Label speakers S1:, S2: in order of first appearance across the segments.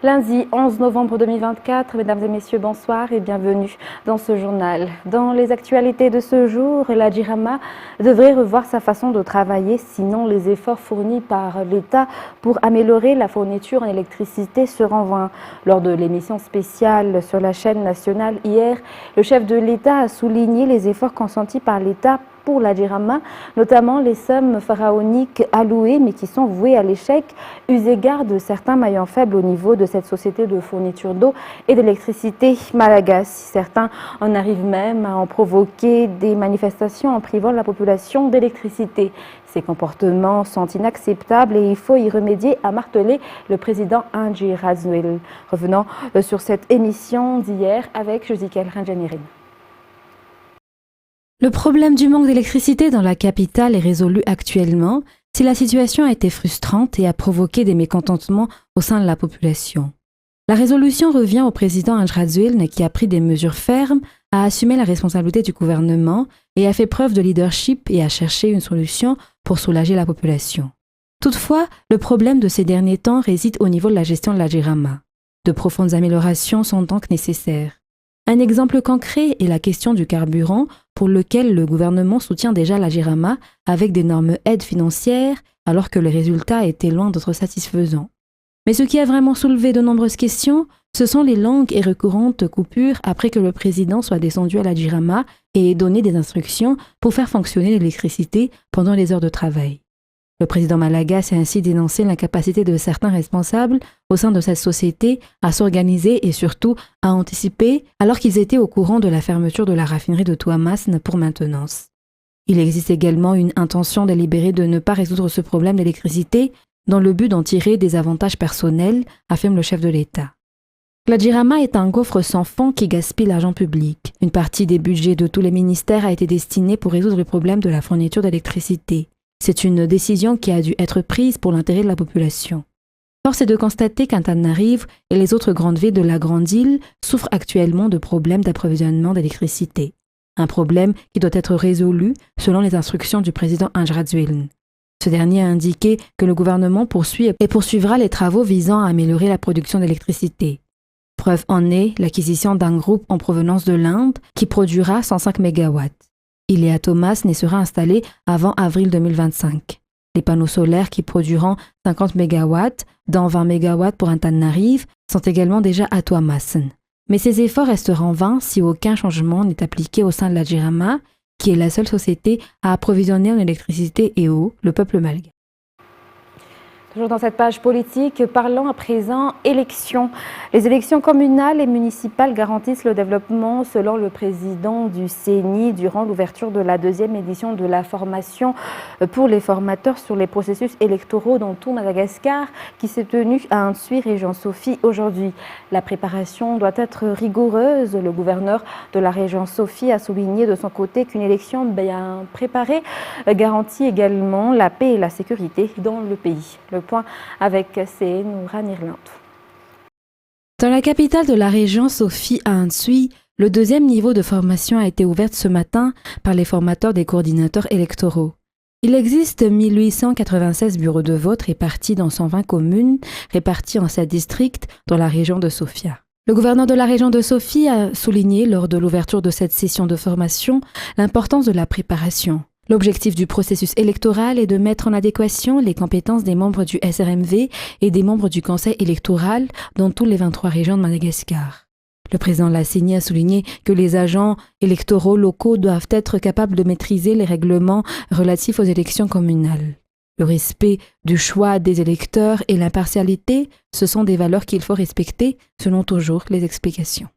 S1: Lundi 11 novembre 2024, mesdames et messieurs, bonsoir et bienvenue dans ce journal. Dans les actualités de ce jour, la JIRAMA devrait revoir sa façon de travailler, sinon les efforts fournis par l'État pour améliorer la fourniture en électricité seront vains. Lors de l'émission spéciale sur la chaîne nationale hier, le chef de l'État a souligné les efforts consentis par l'État pour la JIRAMA, notamment les sommes pharaoniques allouées mais qui sont vouées à l'échec, eu égard de certains maillons faibles au niveau de cette société de fourniture d'eau et d'électricité malagasy. Certains en arrivent même à en provoquer des manifestations en privant la population d'électricité. Ces comportements sont inacceptables et il faut y remédier, a martelé le président Andry Rajoelina. Revenons sur cette émission d'hier avec Josikel Ranjanirine.
S2: Le problème du manque d'électricité dans la capitale est résolu actuellement si la situation a été frustrante et a provoqué des mécontentements au sein de la population. La résolution revient au président Andry Rajoelina qui a pris des mesures fermes, a assumé la responsabilité du gouvernement et a fait preuve de leadership et a cherché une solution pour soulager la population. Toutefois, le problème de ces derniers temps réside au niveau de la gestion de la JIRAMA. De profondes améliorations sont donc nécessaires. Un exemple concret est la question du carburant pour lequel le gouvernement soutient déjà la JIRAMA avec d'énormes aides financières alors que les résultats étaient loin d'être satisfaisants. Mais ce qui a vraiment soulevé de nombreuses questions, ce sont les longues et récurrentes coupures après que le président soit descendu à la JIRAMA et ait donné des instructions pour faire fonctionner l'électricité pendant les heures de travail. Le président malagasy a ainsi dénoncé l'incapacité de certains responsables au sein de cette société à s'organiser et surtout à anticiper alors qu'ils étaient au courant de la fermeture de la raffinerie de Tuamasn pour maintenance. Il existe également une intention délibérée de ne pas résoudre ce problème d'électricité dans le but d'en tirer des avantages personnels, affirme le chef de l'État. La JIRAMA est un gouffre sans fond qui gaspille l'argent public. Une partie des budgets de tous les ministères a été destinée pour résoudre le problème de la fourniture d'électricité. C'est une décision qui a dû être prise pour l'intérêt de la population. Force est de constater qu'Antananarivo et les autres grandes villes de la Grande Île souffrent actuellement de problèmes d'approvisionnement d'électricité. Un problème qui doit être résolu selon les instructions du président Andry Rajoelina. Ce dernier a indiqué que le gouvernement poursuit et poursuivra les travaux visant à améliorer la production d'électricité. Preuve en est l'acquisition d'un groupe en provenance de l'Inde qui produira 105 MW. Ilea Tuamasn sera installé avant avril 2025. Les panneaux solaires qui produiront 50 MW, dont 20 MW pour Antananarivo, sont également déjà à Tuamasn. Mais ces efforts resteront vains si aucun changement n'est appliqué au sein de la JIRAMA, qui est la seule société à approvisionner en électricité et eau le peuple malgache.
S1: Toujours dans cette page politique, parlons à présent élections. Les élections communales et municipales garantissent le développement selon le président du CENI durant l'ouverture de la deuxième édition de la formation pour les formateurs sur les processus électoraux dans tout Madagascar qui s'est tenue à Antsui, région Sophie aujourd'hui. La préparation doit être rigoureuse. Le gouverneur de la région Sophie a souligné de son côté qu'une élection bien préparée garantit également la paix et la sécurité dans le pays. Le point avec Noura Nirland.
S2: Dans la capitale de la région, Sophie à Antsui, le deuxième niveau de formation a été ouvert ce matin par les formateurs des coordinateurs électoraux. Il existe 1896 bureaux de vote répartis dans 120 communes, répartis en 7 districts dans la région de Sofia. Le gouverneur de la région de Sophie a souligné lors de l'ouverture de cette session de formation l'importance de la préparation. L'objectif du processus électoral est de mettre en adéquation les compétences des membres du SRMV et des membres du conseil électoral dans toutes les 23 régions de Madagascar. Le président Lasseni a souligné que les agents électoraux locaux doivent être capables de maîtriser les règlements relatifs aux élections communales. Le respect du choix des électeurs et l'impartialité, ce sont des valeurs qu'il faut respecter, selon toujours les explications.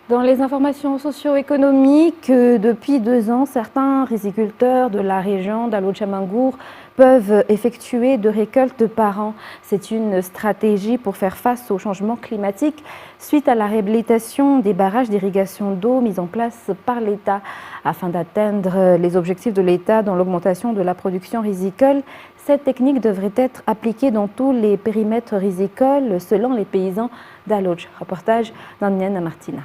S1: Dans les informations socio-économiques, depuis 2 ans, certains riziculteurs de la région d'Alochamangour peuvent effectuer 2 récoltes par an. C'est une stratégie pour faire face au changement climatique suite à la réhabilitation des barrages d'irrigation d'eau mis en place par l'État. Afin d'atteindre les objectifs de l'État dans l'augmentation de la production rizicole, cette technique devrait être appliquée dans tous les périmètres rizicoles selon les paysans d'Aloch. Reportage d'Anniane Martina.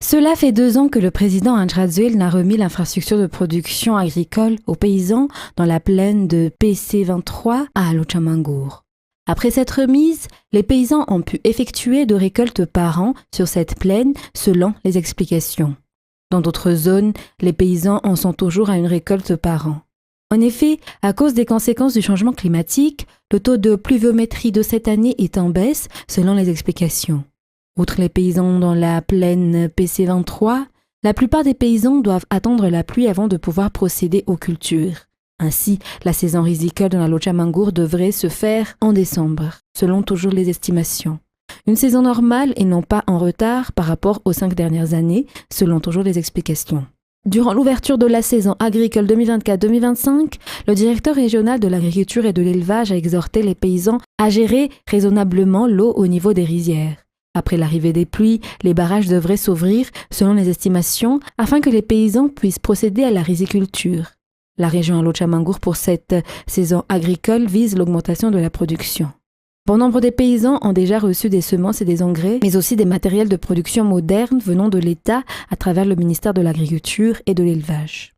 S2: Cela fait 2 ans que le président Andry Rajoelina a remis l'infrastructure de production agricole aux paysans dans la plaine de PC23 à Alochamangour. Après cette remise, les paysans ont pu effectuer 2 récoltes par an sur cette plaine selon les explications. Dans d'autres zones, les paysans en sont toujours à 1 récolte par an. En effet, à cause des conséquences du changement climatique, le taux de pluviométrie de cette année est en baisse selon les explications. Outre les paysans dans la plaine PC23, la plupart des paysans doivent attendre la pluie avant de pouvoir procéder aux cultures. Ainsi, la saison risicole dans la Lochamangour devrait se faire en décembre, selon toujours les estimations. Une saison normale et non pas en retard par rapport aux 5 dernières années, selon toujours les explications. Durant l'ouverture de la saison agricole 2024-2025, le directeur régional de l'agriculture et de l'élevage a exhorté les paysans à gérer raisonnablement l'eau au niveau des rizières. Après l'arrivée des pluies, les barrages devraient s'ouvrir selon les estimations afin que les paysans puissent procéder à la riziculture. La région Lochamangour pour cette saison agricole vise l'augmentation de la production. Bon nombre des paysans ont déjà reçu des semences et des engrais, mais aussi des matériels de production modernes venant de l'État à travers le ministère de l'Agriculture et de l'Élevage.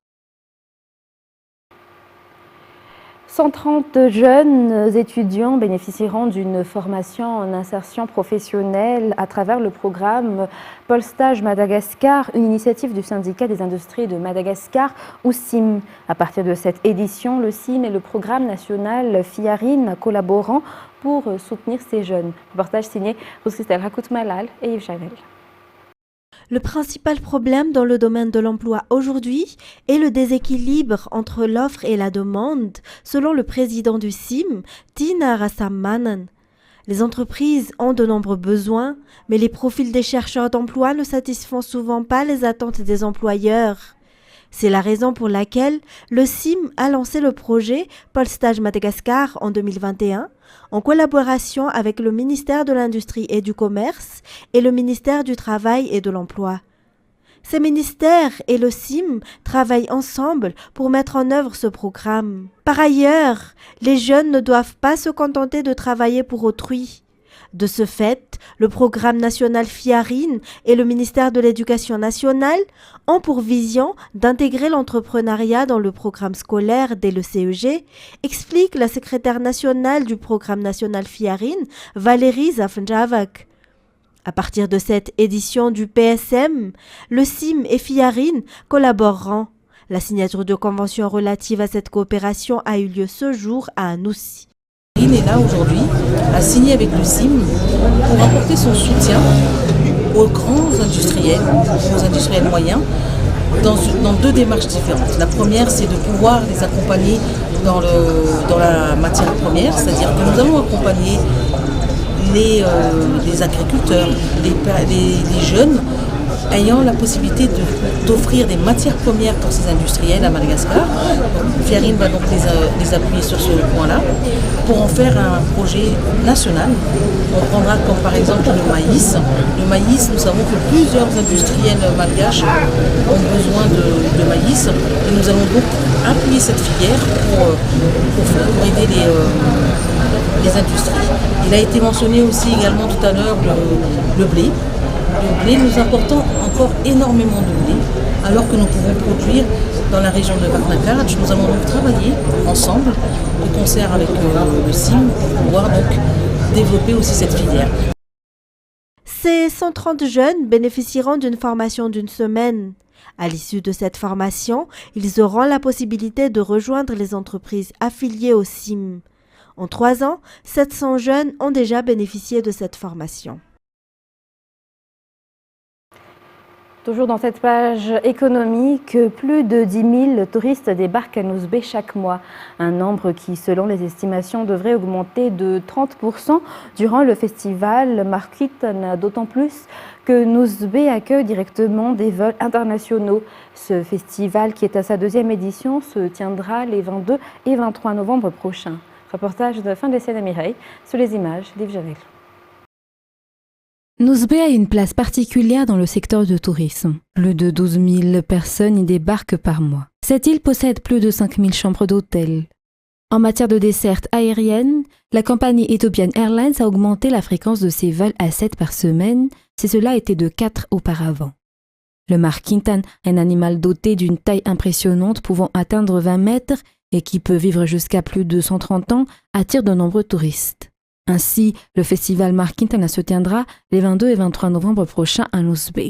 S1: 130 jeunes étudiants bénéficieront d'une formation en insertion professionnelle à travers le programme Pôle Stage Madagascar, une initiative du syndicat des industries de Madagascar, ou CIM. À partir de cette édition, le CIM et le programme national FIARIN collaborant pour soutenir ces jeunes. Reportage signé Rose-Christelle Rakout-Malal et Yves Chanel.
S3: Le principal problème dans le domaine de l'emploi aujourd'hui est le déséquilibre entre l'offre et la demande, selon le président du CIM, Tina Rasamanan. Les entreprises ont de nombreux besoins, mais les profils des chercheurs d'emploi ne satisfont souvent pas les attentes des employeurs. C'est la raison pour laquelle le CIM a lancé le projet Pôle Stage Madagascar en 2021, en collaboration avec le ministère de l'Industrie et du Commerce et le ministère du Travail et de l'Emploi. Ces ministères et le CIM travaillent ensemble pour mettre en œuvre ce programme. Par ailleurs, les jeunes ne doivent pas se contenter de travailler pour autrui. De ce fait, le programme national FIARIN et le ministère de l'Éducation nationale ont pour vision d'intégrer l'entrepreneuriat dans le programme scolaire dès le CEG, explique la secrétaire nationale du programme national FIARIN, Valérie Zafnjavak. À partir de cette édition du PSM, le CIM et FIARIN collaboreront. La signature de convention relative à cette coopération a eu lieu ce jour à Anoussi.
S4: Il est là aujourd'hui à signer avec le CIM pour apporter son soutien aux grands industriels, aux industriels moyens, dans 2 démarches différentes. La première, c'est de pouvoir les accompagner dans la matière première, c'est-à-dire que nous allons accompagner les agriculteurs, les jeunes ayant la possibilité d'offrir des matières premières pour ces industriels à Madagascar. FIARIN va donc les appuyer sur ce point-là pour en faire un projet national. On prendra comme par exemple le maïs. Le maïs, nous savons que plusieurs industriels malgaches ont besoin de maïs et nous allons donc appuyer cette filière pour aider les industries. Il a été mentionné aussi également tout à l'heure le blé. Le blé, nous importons encore énormément de blé, alors que nous pouvons produire dans la région de Vaknakarj. Nous allons donc travailler ensemble, de concert avec le CIM, pour pouvoir donc développer aussi cette filière.
S3: Ces 130 jeunes bénéficieront d'une formation d'1 semaine. À l'issue de cette formation, ils auront la possibilité de rejoindre les entreprises affiliées au CIM. En 3 ans, 700 jeunes ont déjà bénéficié de cette formation.
S1: Toujours dans cette page économique, plus de 10 000 touristes débarquent à Nouzbé chaque mois. Un nombre qui, selon les estimations, devrait augmenter de 30% durant le festival Marquitana, d'autant plus que Nouzbé accueille directement des vols internationaux. Ce festival, qui est à sa 2e édition, se tiendra les 22 et 23 novembre prochains. Reportage de fin de scène à Mireille sur les images d'Yves Javel.
S2: Nouzbé a une place particulière dans le secteur du tourisme. Plus de 12 000 personnes y débarquent par mois. Cette île possède plus de 5 000 chambres d'hôtel. En matière de desserte aérienne, la compagnie Ethiopian Airlines a augmenté la fréquence de ses vols à 7 par semaine, si cela était de 4 auparavant. Le marquintan, un animal doté d'une taille impressionnante pouvant atteindre 20 mètres et qui peut vivre jusqu'à plus de 130 ans, attire de nombreux touristes. Ainsi, le festival Markintana se tiendra les 22 et 23 novembre prochains à Nosbe.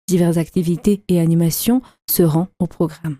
S2: Diverses activités et animations seront au programme.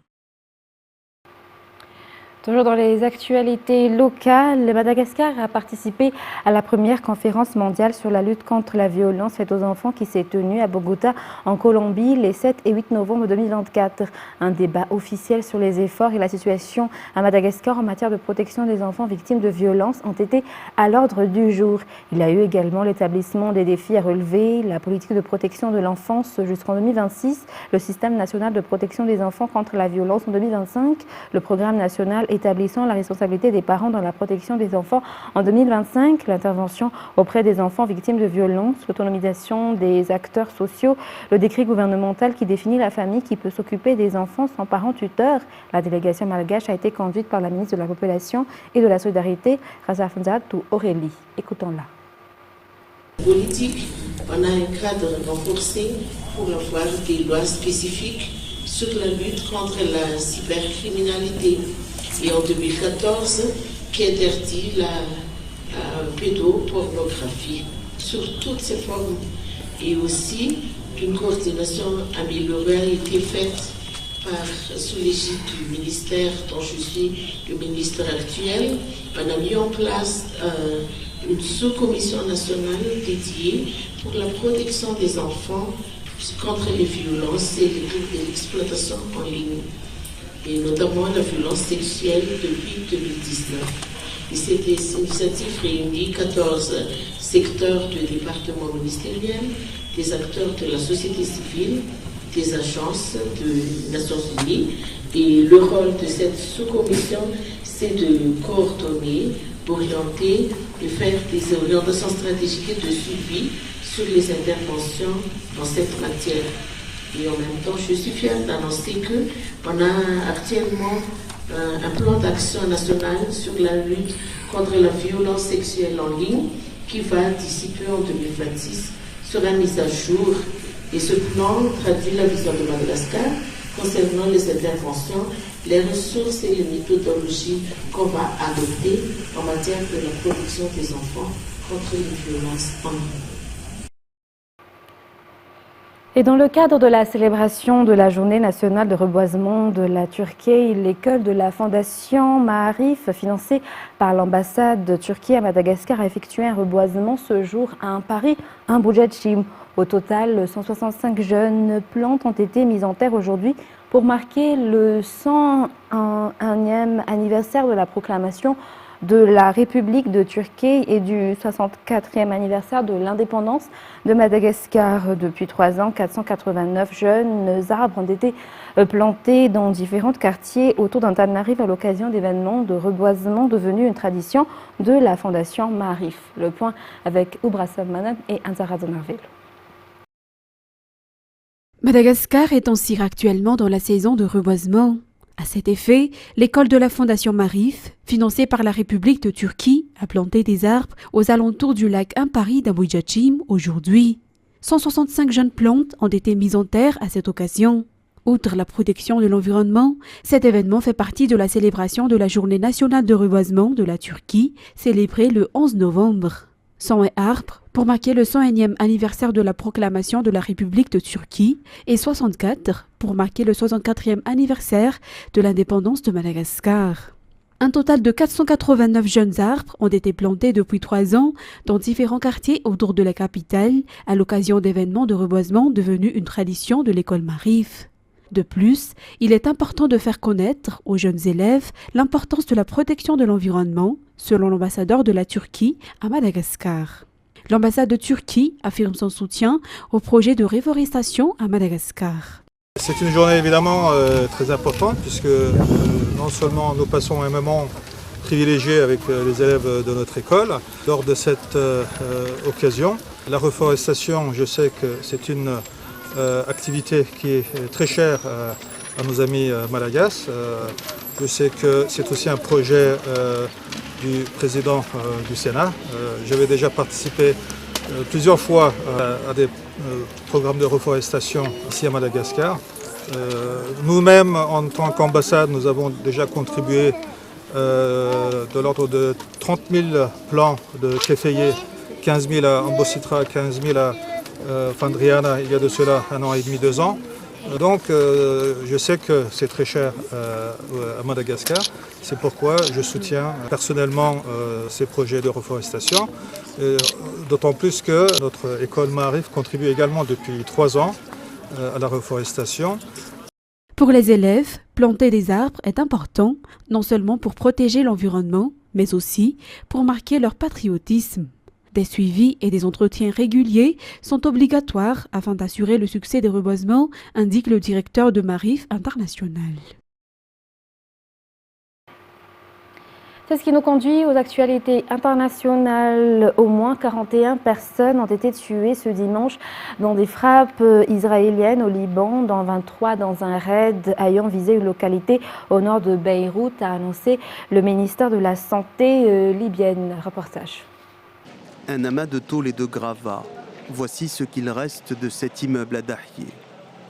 S1: Toujours dans les actualités locales, Madagascar a participé à la première conférence mondiale sur la lutte contre la violence faite aux enfants qui s'est tenue à Bogota, en Colombie, les 7 et 8 novembre 2024. Un débat officiel sur les efforts et la situation à Madagascar en matière de protection des enfants victimes de violences ont été à l'ordre du jour. Il y a eu également l'établissement des défis à relever, la politique de protection de l'enfance jusqu'en 2026, le système national de protection des enfants contre la violence en 2025, le programme national établissant la responsabilité des parents dans la protection des enfants en 2025, l'intervention auprès des enfants victimes de violences, l'autonomisation des acteurs sociaux, le décret gouvernemental qui définit la famille qui peut s'occuper des enfants sans parents tuteurs. La délégation malgache a été conduite par la ministre de la Population et de la Solidarité, Razafanzatou Aurélie. Écoutons-la.
S5: Politique, on a un cadre renforcé pour avoir des lois spécifiques sur la lutte contre la cybercriminalité. Et en 2014, qui interdit la pédopornographie sur toutes ses formes. Et aussi, une coordination améliorée a été faite sous l'égide du ministère dont je suis le ministre actuel. On a mis en place une sous-commission nationale dédiée pour la protection des enfants contre les violences et l'exploitation en ligne, et notamment la violence sexuelle depuis 2019. Et cette initiative réunit 14 secteurs de départements ministériels, des acteurs de la société civile, des agences des Nations Unies. Et le rôle de cette sous-commission, c'est de coordonner, orienter et faire des orientations stratégiques et de suivi sur les interventions dans cette matière. Et en même temps, je suis fière d'annoncer qu'on a actuellement un plan d'action national sur la lutte contre la violence sexuelle en ligne qui va, d'ici peu en 2026, sera mis à jour. Et ce plan traduit la vision de Madagascar concernant les interventions, les ressources et les méthodologies qu'on va adopter en matière de la protection des enfants contre les violences en ligne.
S1: Et dans le cadre de la célébration de la Journée nationale de reboisement de la Turquie, l'école de la Fondation Maarif, financée par l'ambassade de Turquie à Madagascar, a effectué un reboisement ce jour à Paris, un Boujatchim. Au total, 165 jeunes plantes ont été mises en terre aujourd'hui pour marquer le 101e anniversaire de la proclamation de la République de Turquie et du 64e anniversaire de l'indépendance de Madagascar. Depuis 3 ans, 489 jeunes arbres ont été plantés dans différents quartiers autour d'Antananarive à l'occasion d'événements de reboisement devenus une tradition de la Fondation Maarif. Le point avec Oubrasa Manan et Anzara Zonarville.
S6: Madagascar est en cire actuellement dans la saison de reboisement. À cet effet, l'école de la Fondation Maarif, financée par la République de Turquie, a planté des arbres aux alentours du lac Impari d'Amboujatchim aujourd'hui. 165 jeunes plantes ont été mises en terre à cette occasion. Outre la protection de l'environnement, cet événement fait partie de la célébration de la Journée nationale de reboisement de la Turquie, célébrée le 11 novembre. 100 arbres pour marquer le 101e anniversaire de la proclamation de la République de Turquie et 64 pour marquer le 64e anniversaire de l'indépendance de Madagascar. Un total de 489 jeunes arbres ont été plantés depuis 3 ans dans différents quartiers autour de la capitale à l'occasion d'événements de reboisement devenus une tradition de l'école Maarif. De plus, il est important de faire connaître aux jeunes élèves l'importance de la protection de l'environnement, selon l'ambassadeur de la Turquie à Madagascar. L'ambassade de Turquie affirme son soutien au projet de reforestation à Madagascar.
S7: C'est une journée évidemment très importante puisque non seulement nous passons un moment privilégié avec les élèves de notre école. Lors de cette occasion, la reforestation, je sais que c'est une activité qui est très chère à nos amis malagasy. Je sais que c'est aussi un projet du président du Sénat. J'avais déjà participé plusieurs fois à des programmes de reforestation ici à Madagascar. Nous-mêmes, en tant qu'ambassade, nous avons déjà contribué de l'ordre de 30 000 plants de kéféier, 15 000 à Ambositra, 15 000 à Fandriana, il y a de cela 1 an et demi, 2 ans. Donc je sais que c'est très cher à Madagascar, c'est pourquoi je soutiens personnellement ces projets de reforestation, d'autant plus que notre école Maarif contribue également depuis 3 ans à la reforestation.
S6: Pour les élèves, planter des arbres est important, non seulement pour protéger l'environnement, mais aussi pour marquer leur patriotisme. Des suivis et des entretiens réguliers sont obligatoires afin d'assurer le succès des reboisements, indique le directeur de Maarif International.
S1: C'est ce qui nous conduit aux actualités internationales. Au moins 41 personnes ont été tuées ce dimanche dans des frappes israéliennes au Liban, dont 23 dans un raid ayant visé une localité au nord de Beyrouth, a annoncé le ministère de la Santé libyenne. Reportage.
S8: Un amas de tôles et de gravats. Voici ce qu'il reste de cet immeuble à Dahieh.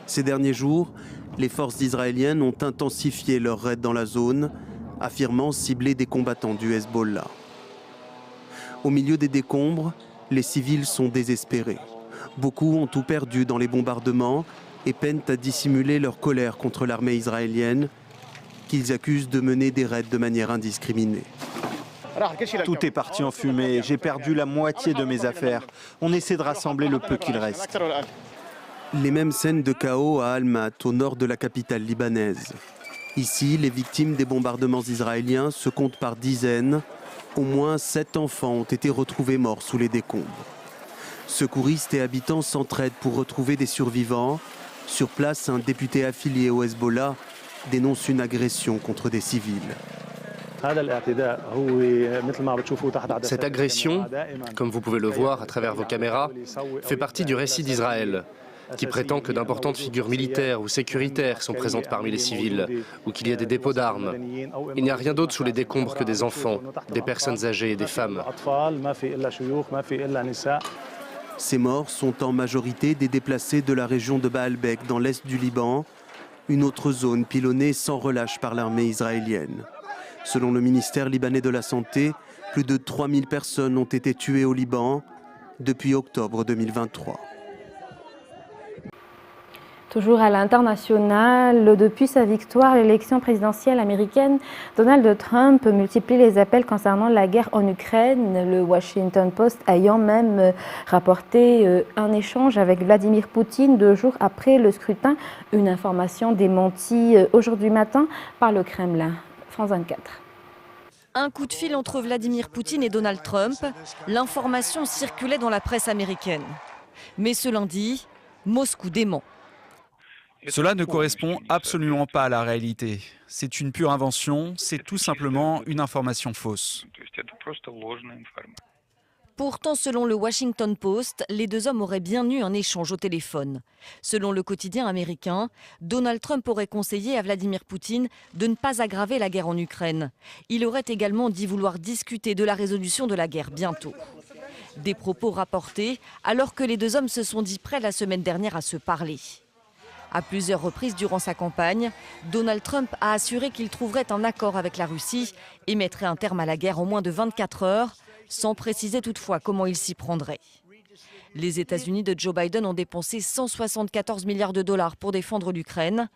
S8: Ces derniers jours, les forces israéliennes ont intensifié leur raid dans la zone, affirmant cibler des combattants du Hezbollah. Au milieu des décombres, les civils sont désespérés. Beaucoup ont tout perdu dans les bombardements et peinent à dissimuler leur colère contre l'armée israélienne, qu'ils accusent de mener des raids de manière indiscriminée.
S9: Tout est parti en fumée, j'ai perdu la moitié de mes affaires. On essaie de rassembler le peu qu'il reste.
S8: Les mêmes scènes de chaos à Almat, au nord de la capitale libanaise. Ici, les victimes des bombardements israéliens se comptent par dizaines. Au moins 7 enfants ont été retrouvés morts sous les décombres. Secouristes et habitants s'entraident pour retrouver des survivants. Sur place, un député affilié au Hezbollah dénonce une agression contre des civils.
S10: Cette agression, comme vous pouvez le voir à travers vos caméras, fait partie du récit d'Israël, qui prétend que d'importantes figures militaires ou sécuritaires sont présentes parmi les civils, ou qu'il y a des dépôts d'armes. Il n'y a rien d'autre sous les décombres que des enfants, des personnes âgées et des femmes.
S8: Ces morts sont en majorité des déplacés de la région de Baalbek, dans l'est du Liban, une autre zone pilonnée sans relâche par l'armée israélienne. Selon le ministère libanais de la Santé, plus de 3000 personnes ont été tuées au Liban depuis octobre 2023.
S1: Toujours à l'international, depuis sa victoire à l'élection présidentielle américaine, Donald Trump multiplie les appels concernant la guerre en Ukraine, le Washington Post ayant même rapporté un échange avec Vladimir Poutine 2 jours après le scrutin, une information démentie aujourd'hui matin par le Kremlin. France 24.
S11: Un coup de fil entre Vladimir Poutine et Donald Trump, l'information circulait dans la presse américaine. Mais ce lundi, Moscou dément.
S12: Cela ne correspond absolument pas à la réalité. C'est une pure invention, c'est tout simplement une information fausse.
S11: Pourtant, selon le Washington Post, les deux hommes auraient bien eu un échange au téléphone. Selon le quotidien américain, Donald Trump aurait conseillé à Vladimir Poutine de ne pas aggraver la guerre en Ukraine. Il aurait également dit vouloir discuter de la résolution de la guerre bientôt. Des propos rapportés alors que les deux hommes se sont dit prêts la semaine dernière à se parler. À plusieurs reprises durant sa campagne, Donald Trump a assuré qu'il trouverait un accord avec la Russie et mettrait un terme à la guerre en moins de 24 heures, sans préciser toutefois comment il s'y prendrait. Les États-Unis de Joe Biden ont dépensé 174 milliards de dollars pour défendre l'Ukraine,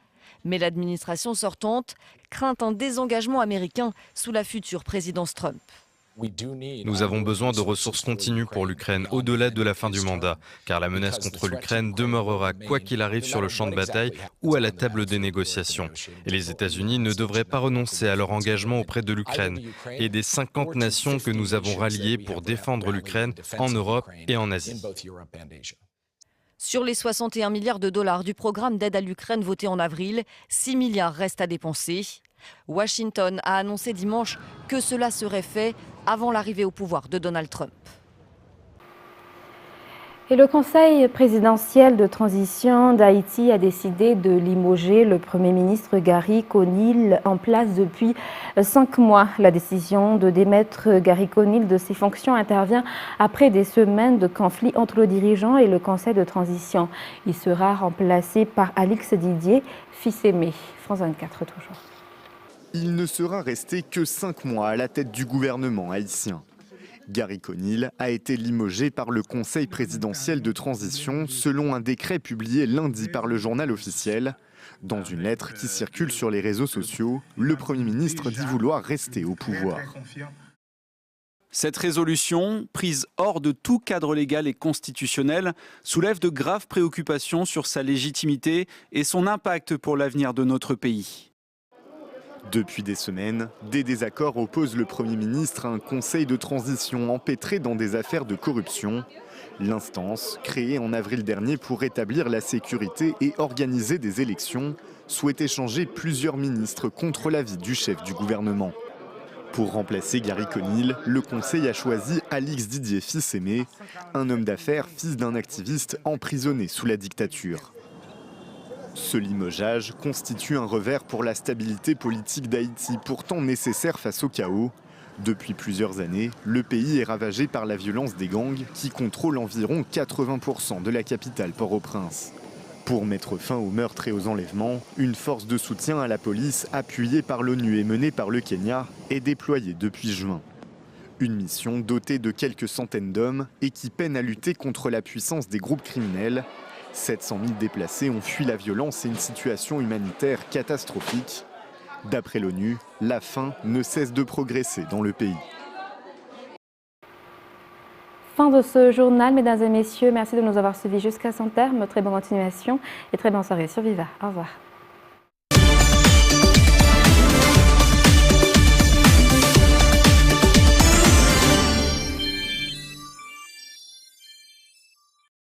S11: mais l'administration sortante craint un désengagement américain sous la future présidence Trump.
S13: Nous avons besoin de ressources continues pour l'Ukraine au-delà de la fin du mandat, car la menace contre l'Ukraine demeurera quoi qu'il arrive sur le champ de bataille ou à la table des négociations. Et les États-Unis ne devraient pas renoncer à leur engagement auprès de l'Ukraine et des 50 nations que nous avons ralliées pour défendre l'Ukraine en Europe et en Asie.
S11: Sur les 61 milliards de dollars du programme d'aide à l'Ukraine voté en avril, 6 milliards restent à dépenser. Washington a annoncé dimanche que cela serait fait avant l'arrivée au pouvoir de Donald Trump.
S1: Et le Conseil présidentiel de transition d'Haïti a décidé de limoger le Premier ministre Gary Conille en place depuis 5 mois. La décision de démettre Gary Conille de ses fonctions intervient après des semaines de conflit entre le dirigeant et le Conseil de transition. Il sera remplacé par Alix Didier, fils aimé. France 24 toujours.
S14: il ne sera resté que 5 mois à la tête du gouvernement haïtien. Gary Conille a été limogé par le Conseil présidentiel de transition selon un décret publié lundi par le journal officiel. Dans une lettre qui circule sur les réseaux sociaux, le Premier ministre dit vouloir rester au pouvoir.
S12: Cette résolution, prise hors de tout cadre légal et constitutionnel, soulève de graves préoccupations sur sa légitimité et son impact pour l'avenir de notre pays.
S14: Depuis des semaines, des désaccords opposent le Premier ministre à un conseil de transition empêtré dans des affaires de corruption. L'instance, créée en avril dernier pour rétablir la sécurité et organiser des élections, souhaitait changer plusieurs ministres contre l'avis du chef du gouvernement. Pour remplacer Gary Conille, le conseil a choisi Alix Didier Fils-Aimé, un homme d'affaires fils d'un activiste emprisonné sous la dictature. Ce limogeage constitue un revers pour la stabilité politique d'Haïti, pourtant nécessaire face au chaos. Depuis plusieurs années, le pays est ravagé par la violence des gangs qui contrôlent environ 80% de la capitale Port-au-Prince. Pour mettre fin aux meurtres et aux enlèvements, une force de soutien à la police appuyée par l'ONU et menée par le Kenya est déployée depuis juin. Une mission dotée de quelques centaines d'hommes et qui peine à lutter contre la puissance des groupes criminels. 700 000 déplacés ont fui la violence et une situation humanitaire catastrophique. D'après l'ONU, la faim ne cesse de progresser dans le pays.
S1: Fin de ce journal, mesdames et messieurs. Merci de nous avoir suivis jusqu'à son terme. Très bonne continuation et très bonne soirée sur Viva. Au revoir.